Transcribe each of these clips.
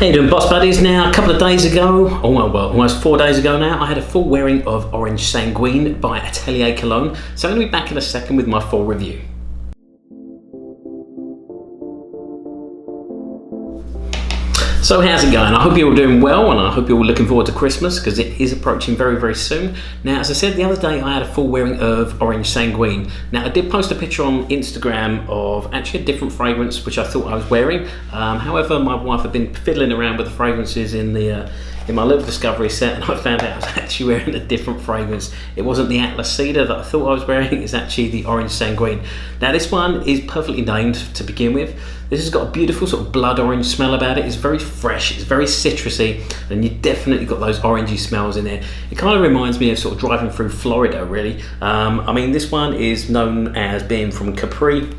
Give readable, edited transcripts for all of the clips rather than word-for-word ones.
How you doing, boss buddies? Now, a couple of days ago, almost 4 days ago now, I had a full wearing of Orange Sanguine by Atelier Cologne. So I'm going to be back in a second with my full review. So how's it going? I hope you're all doing well, and I hope you're all looking forward to Christmas because it is approaching very, very soon. Now, as I said the other day, I had a full wearing of Orange Sanguine. Now, I did post a picture on Instagram of actually a different fragrance which I thought I was wearing. However, my wife had been fiddling around with the fragrances in my little discovery set, and I found out I was actually wearing a different fragrance. It wasn't the Atlas Cedar that I thought I was wearing, it's actually the Orange Sanguine. Now, this one is perfectly named to begin with. This has got a beautiful sort of blood orange smell about it. It's very fresh, it's very citrusy, and you definitely got those orangey smells in there. It kind of reminds me of sort of driving through Florida, really. I mean, this one is known as being from Capri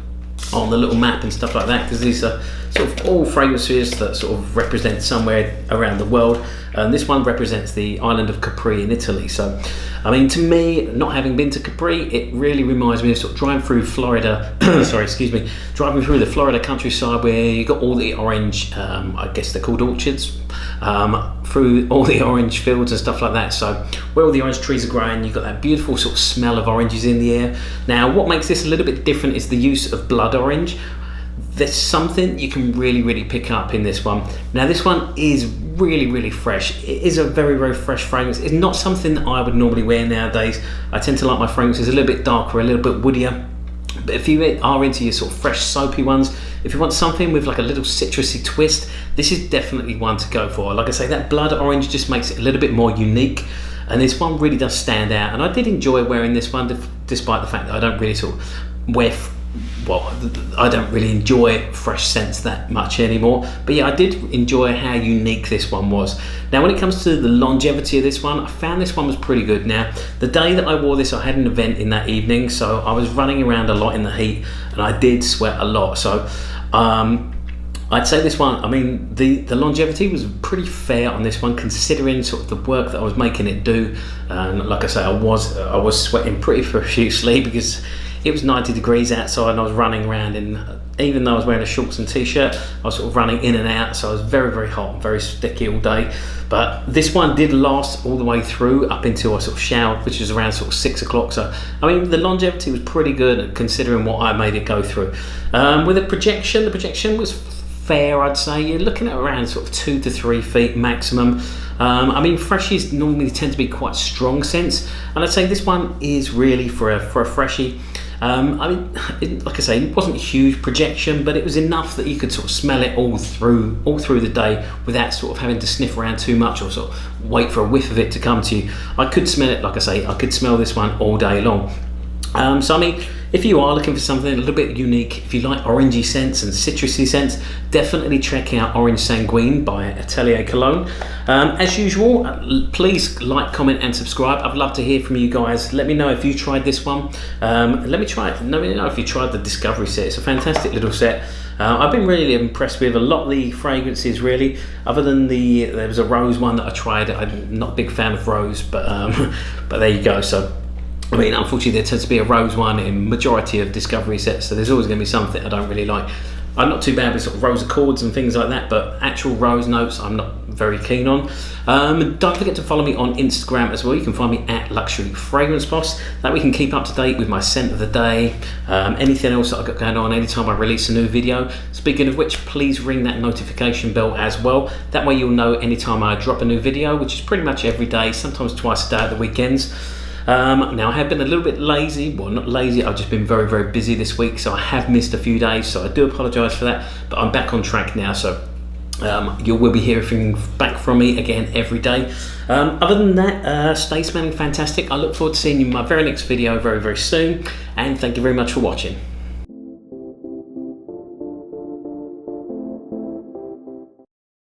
on the little map and stuff like that, because these are sort of all fragrances that sort of represent somewhere around the world, and this one represents the island of Capri in Italy. So I mean, to me, not having been to Capri, it really reminds me of sort of driving through Florida driving through the Florida countryside where you got all the orange, I guess they're called orchards, through all the orange fields and stuff like that. So where all the orange trees are growing, you've got that beautiful sort of smell of oranges in the air. Now, what makes this a little bit different is the use of blood orange. There's something you can really pick up in this one. Now, this one is really fresh. It is a very fresh fragrance. It's not something that I would normally wear nowadays. I tend to like my fragrances a little bit darker, a little bit woodier. But if you are into your sort of fresh soapy ones, if you want something with like a little citrusy twist, this is definitely one to go for. Like I say, that blood orange just makes it a little bit more unique, and this one really does stand out. And I did enjoy wearing this one, despite the fact that I don't really sort of wear, I don't really enjoy fresh scents that much anymore. But yeah, I did enjoy how unique this one was. Now, when it comes to the longevity of this one, I found this one was pretty good. Now, the day that I wore this, I had an event in that evening, so I was running around a lot in the heat, and I did sweat a lot. So I'd say this one, I mean, the longevity was pretty fair on this one, considering sort of the work that I was making it do. And like I say, I was sweating pretty profusely because it was 90 degrees outside, and I was running around even though I was wearing a shorts and t-shirt, I was sort of running in and out, so I was very hot and very sticky all day. But this one did last all the way through up until I sort of showered, which was around sort of 6 o'clock. So I mean, the longevity was pretty good considering what I made it go through. With the projection was fair, I'd say. You're looking at around sort of 2 to 3 feet maximum. I mean, Freshies normally tend to be quite strong scents, and I'd say this one is really for a Freshie. I mean, like I say, it wasn't a huge projection, but it was enough that you could sort of smell it all through the day without sort of having to sniff around too much or sort of wait for a whiff of it to come to you. I could smell it, like I say, I could smell this one all day long. So I mean, if you are looking for something a little bit unique, if you like orangey scents and citrusy scents, definitely check out Orange Sanguine by Atelier Cologne. As usual, please like, comment and subscribe. I'd love to hear from you guys. Let me know if you tried this one. Let me know if you tried the Discovery set. It's a fantastic little set. I've been really impressed with a lot of the fragrances, really, other than there was a rose one that I tried. I'm not a big fan of rose, but there you go. So I mean, unfortunately, there tends to be a rose one in majority of Discovery sets, so there's always going to be something I don't really like. I'm not too bad with sort of rose accords and things like that, but actual rose notes I'm not very keen on. Don't forget to follow me on Instagram as well. You can find me at Luxury Fragrance Boss. That we can keep up to date with my scent of the day, anything else that I've got going on anytime I release a new video. Speaking of which, please ring that notification bell as well. That way you'll know anytime I drop a new video, which is pretty much every day, sometimes twice a day at the weekends. Now, I have been a little bit lazy. Well, not lazy, I've just been very busy this week, so I have missed a few days, so I do apologise for that, but I'm back on track now, so you will be hearing back from me again every day. Other than that, stay smelling fantastic. I look forward to seeing you in my very next video very soon, and thank you very much for watching.